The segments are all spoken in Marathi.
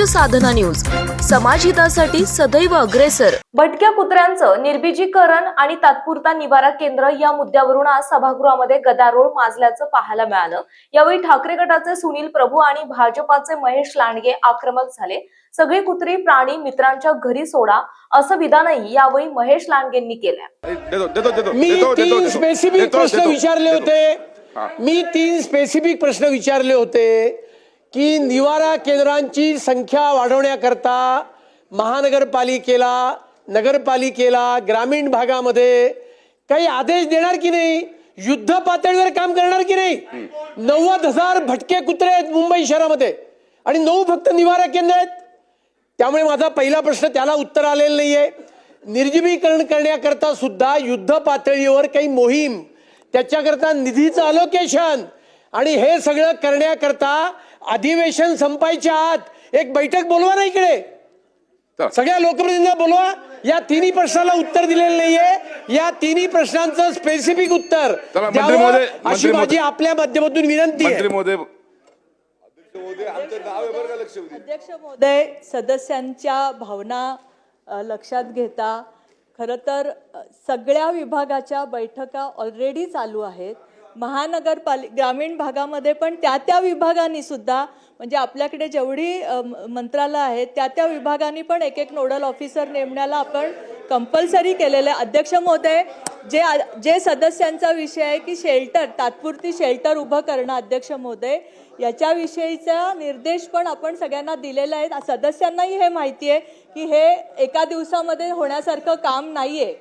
साधना न्यूज, समाजहितासाठी सदैव अग्रेसर। भटक्या कुत्र्यांचं निर्बीजीकरण आणि तात्पुरता निवारा केंद्र या मुद्द्यावरून आज सभागृहामध्ये गदारोळ माजल्याचं पाहायला मिळालं। यावेळी ठाकरे गटाचे सुनील प्रभू आणि भाजपाचे महेश लांडगे आक्रमक झाले। सगळी कुत्री प्राणी मित्रांच्या घरी सोडा असं विधानही यावेळी महेश लांडगेंनी केलं। मी तीन स्पेसिफिक प्रश्न विचारले होते की निवारा केंद्रांची संख्या वाढवण्याकरता महानगरपालिकेला, नगरपालिकेला, ग्रामीण भागामध्ये काही आदेश देणार की नाही, युद्ध पातळीवर काम करणार की नाही। 90,000 भटके कुत्रे आहेत मुंबई शहरामध्ये आणि 9 फक्त निवारा केंद्र आहेत। त्यामुळे माझा पहिला प्रश्न त्याला उत्तर आलेलं नाहीये। निर्जीवीकरण करण्याकरता सुद्धा युद्ध पातळीवर काही मोहीम, त्याच्याकरता निधीचं अलोकेशन आणि हे सगळं करण्याकरता अधिवेशन संपायच्या आत एक बैठक बोलवा ना, इकडे सगळ्या लोकप्रतिनिधींना बोलवा। या तिन्ही प्रश्नाला उत्तर दिलेलं नाहीये। या तिन्ही प्रश्नांचं स्पेसिफिक उत्तर द्यावं अशी माझी आपल्या माध्यमातून विनंती आहे। अध्यक्ष महोदय, सदस्यांच्या भावना लक्षात घेता खरं तर सगळ्या विभागाच्या बैठका ऑलरेडी चालू आहेत। ग्रामीण भागामध्ये पण त्या विभागांनी सुद्धा, म्हणजे आपल्याकडे जेवढी मंत्रालय आहेत त्या विभागांनी पण एक नोडल ऑफिसर नेमण्याला आपण कंपल्सरी केलेलं आहे। अध्यक्ष महोदय, जे सदस्यांचा विषय आहे की शेल्टर, तात्पुरती शेल्टर उभं करणं, अध्यक्ष महोदय याच्याविषयीचा निर्देश पण आपण सगळ्यांना दिलेला आहे। सदस्यांनाही हे माहिती आहे की हे एका दिवसामध्ये होण्यासारखं काम नाहीये।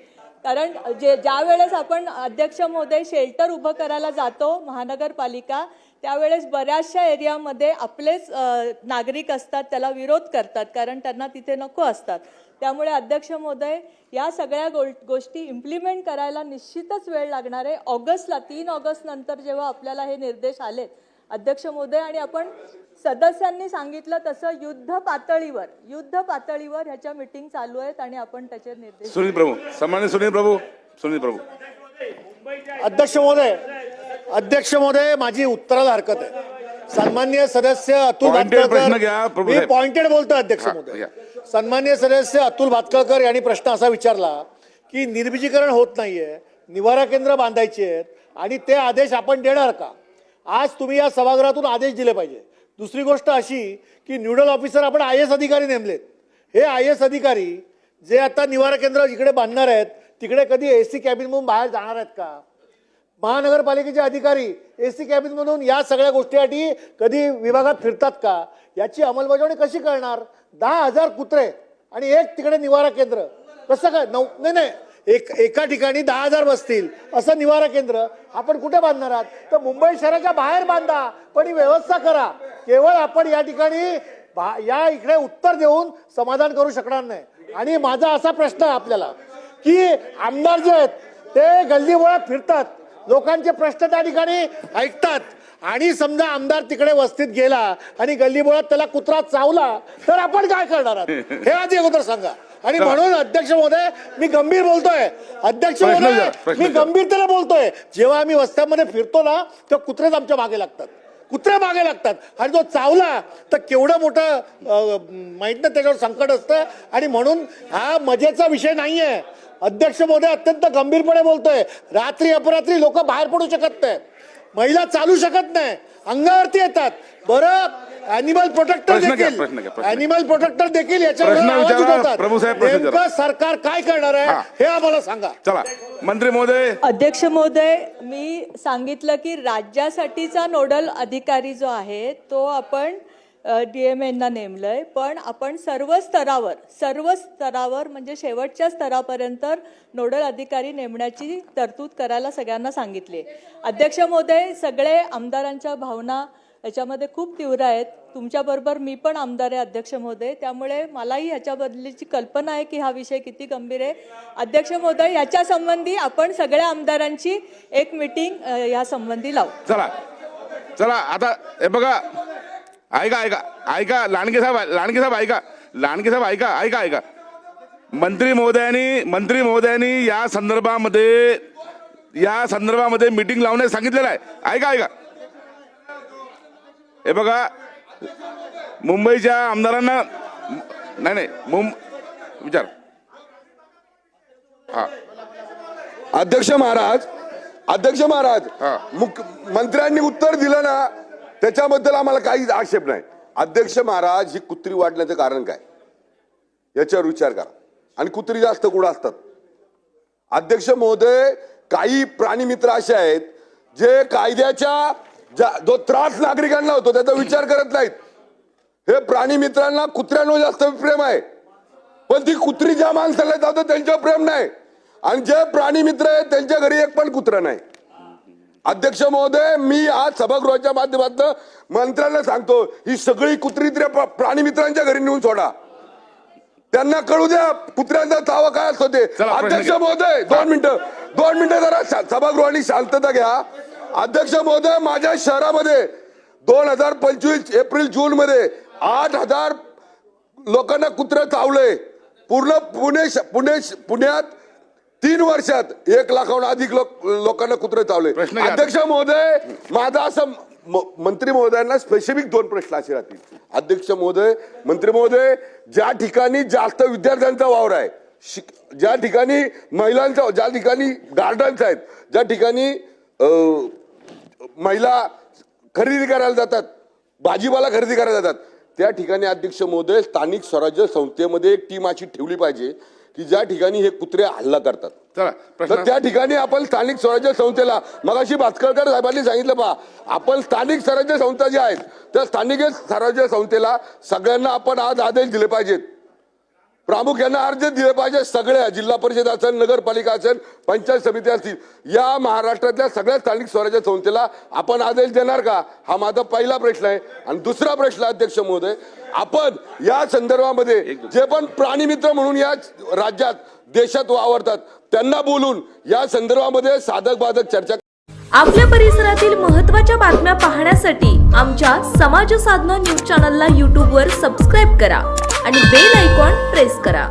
कारण ज्या वेळेस आपण अध्यक्ष महोदय शेल्टर उभं करायला जातो महानगरपालिका, त्यावेळेस बऱ्याचशा एरियामध्ये आपलेच नागरिक असतात, त्याला विरोध करतात कारण त्यांना तिथे नको असतात। त्यामुळे अध्यक्ष महोदय या सगळ्या गोष्टी इम्प्लिमेंट करायला निश्चितच वेळ लागणार आहे। ऑगस्टला 3 ऑगस्ट नंतर जेव्हा आपल्याला हे निर्देश आले अध्यक्ष महोदय, आणि आपण सदस्यांनी सांगितलं तसं युद्ध पातळीवर ह्याच्या मीटिंग चालू आहेत आणि आपण त्याचे निर्देश। सुनील प्रभू, सन्माननीय सुनील प्रभू। अध्यक्ष महोदय माझी उत्तराला हरकत आहे। सन्माननीय सदस्य अतुल भातखळकर, मी पॉइंटेड बोलतो अध्यक्ष महोदय। सन्माननीय सदस्य अतुल भातखळकर यांनी प्रश्न असा विचारला की निर्बीजीकरण होत नाहीये, निवारा केंद्र बांधायची आहेत आणि ते आदेश आपण देणार का। आज तुम्ही या सभागृहातून आदेश दिले पाहिजे। दुसरी गोष्ट अशी की न्यूडल ऑफिसर आपण IAS अधिकारी नेमलेत। हे IAS अधिकारी जे आता निवारा केंद्र इकडे बांधणार आहेत तिकडे कधी AC कॅबिन मधून बाहेर जाणार आहेत का? महानगरपालिकेचे अधिकारी AC कॅबिन मधून या सगळ्या गोष्टीसाठी कधी विभागात फिरतात का? याची अंमलबजावणी कशी करणार? 10,000 कुत्रे आणि एक तिकडे निवारा केंद्र कसं काय? नाही, एका ठिकाणी 10,000 बसतील असं निवारा केंद्र आपण कुठे बांधणार आहात? तर मुंबई शहराच्या बाहेर बांधा, पण ही व्यवस्था करा। केवळ आपण या ठिकाणी या इकडे उत्तर देऊन समाधान करू शकणार नाही। आणि माझा असा प्रश्न आहे आपल्याला की आमदार जे आहेत ते गल्लीबोळात फिरतात, लोकांचे प्रश्न त्या ठिकाणी ऐकतात, आणि समजा आमदार तिकडे वस्तीत गेला आणि गल्लीबोळात त्याला कुत्रा चावला तर आपण काय करणार आहात हे आधी अगोदर सांगा। आणि म्हणून अध्यक्ष महोदय मी गंभीर बोलतोय, अध्यक्ष महोदय मी गंभीरतेने बोलतोय। जेव्हा आम्ही वस्त्यामध्ये फिरतो ना तर कुत्रेच आमच्या मागे लागतात, आणि तो चावला तर केवढं मोठं माहित नाही त्याच्यावर संकट असतं। आणि म्हणून हा मजेचा विषय नाहीये। अध्यक्ष महोदय अत्यंत गंभीरपणे बोलतोय। रात्री अपरात्री लोक बाहेर पडू शकत नाही, महिला चालू शकत नाही, अंगावरती येतात। बरं, अॅनिमल प्रोटेक्टर देखील याच्यावर नेमकं सरकार काय करणार आहे हे आम्हाला सांगा। चला मंत्री महोदय। अध्यक्ष महोदय, मी सांगितलं की राज्यासाठीचा नोडल अधिकारी जो आहे तो आपण DMAंना नेमलंय, पण आपण सर्व स्तरावर म्हणजे शेवटच्या स्तरापर्यंत नोडल अधिकारी नेमण्याची तरतूद करायला सगळ्यांना सांगितली। अध्यक्ष महोदय, सगळे आमदारांच्या भावना याच्यामध्ये खूप तीव्र आहेत। तुमच्याबरोबर मी पण आमदार आहे अध्यक्ष महोदय, त्यामुळे मलाही ह्याच्याबद्दलची कल्पना आहे की हा विषय किती गंभीर आहे। अध्यक्ष महोदय, याच्या संबंधी आपण सगळ्या आमदारांची एक मीटिंग या संबंधी लावू। चला आता हे बघा, ऐका लांडगे साहेब ऐका। मंत्री महोदयांनी या संदर्भामध्ये मीटिंग लावण्यास सांगितलेलं आहे। ऐका हे बघा, मुंबईच्या आमदारांना नाही विचार. हा अध्यक्ष महाराज हा. मंत्र्यांनी उत्तर दिलं ना, त्याच्याबद्दल आम्हाला काही आक्षेप नाही. अध्यक्ष महाराज, ही कुत्री वाढण्याचं कारण काय याच्यावर विचार करा. आणि कुत्री जास्त कुठं असतात? अध्यक्ष महोदय, काही प्राणी मित्र असे आहेत जे कायद्याच्या जो त्रास नागरिकांना होतो त्याचा विचार करत नाहीत. हे प्राणी मित्रांना कुत्र्यांवर जास्त प्रेम आहे, पण ती कुत्री ज्या माणसाला जातो त्यांच्यावर प्रेम नाही. आणि जे प्राणी मित्र आहेत त्यांच्या घरी एक पण कुत्रा नाही. अध्यक्ष महोदय, मी आज सभागृहाच्या माध्यमातून मंत्र्यांना सांगतो, ही सगळी कुत्री प्राणी मित्रांच्या घरी नेऊन सोडा. त्यांना कळू द्या कुत्र्यांचा तावा काय असतो ते. अध्यक्ष महोदय, 2 मिनिटं जरा सभागृहाने शांतता घ्या. अध्यक्ष महोदय, माझ्या शहरामध्ये 2025 एप्रिल जून मध्ये 8,000 लोकांना कुत्रे चावले. पूर्ण पुण्यात 3 वर्षात 1 लाखाहून अधिक लोकांना कुत्रे चावले. अध्यक्ष महोदय, माझा असं मंत्री महोदयांना स्पेसिफिक 2 प्रश्न असे राहतील. अध्यक्ष महोदय, मंत्री महोदय, ज्या ठिकाणी जास्त विद्यार्थ्यांचा वावर आहे, ज्या ठिकाणी महिलांचा, ज्या ठिकाणी गार्डन्स आहेत, ज्या ठिकाणी महिला खरेदी करायला जातात, भाजीपाला खरेदी करायला जातात, त्या ठिकाणी अध्यक्ष महोदय स्थानिक स्वराज्य संस्थेमध्ये एक टीम अशी ठेवली पाहिजे की ज्या ठिकाणी हे कुत्रे हल्ला करतात. तर त्या ठिकाणी आपण स्थानिक स्वराज्य संस्थेला, मगाशी भास्करकर साहेबांनी सांगितलं, पहा आपण स्थानिक स्वराज्य संस्था ज्या आहेत त्या स्थानिक स्वराज्य संस्थेला सगळ्यांना आपण आज आदेश दिले पाहिजेत, प्रामुख्याने अर्ज दिले पाहिजे. सगळ्या जिल्हा परिषद असेल, नगरपालिका असेल, पंचायत समिती असतील, या महाराष्ट्रातल्या सगळ्या स्थानिक स्वराज्य संस्थेला आपण आदेश देणार का? हा माझा पहिला प्रश्न आहे. आणि दुसरा प्रश्न, अध्यक्ष महोदय, आपण या संदर्भामध्ये जे पण प्राणी मित्र म्हणून या राज्यात देशात वावरतात त्यांना बोलून या संदर्भामध्ये साधक बाधक चर्चा. आपल्या परिसरातील महत्त्वाच्या बातम्या पाहण्यासाठी आमच्या समाज साधना न्यूज चॅनलला यूट्यूबवर सबस्क्राईब करा आणि बेल आयकॉन प्रेस करा.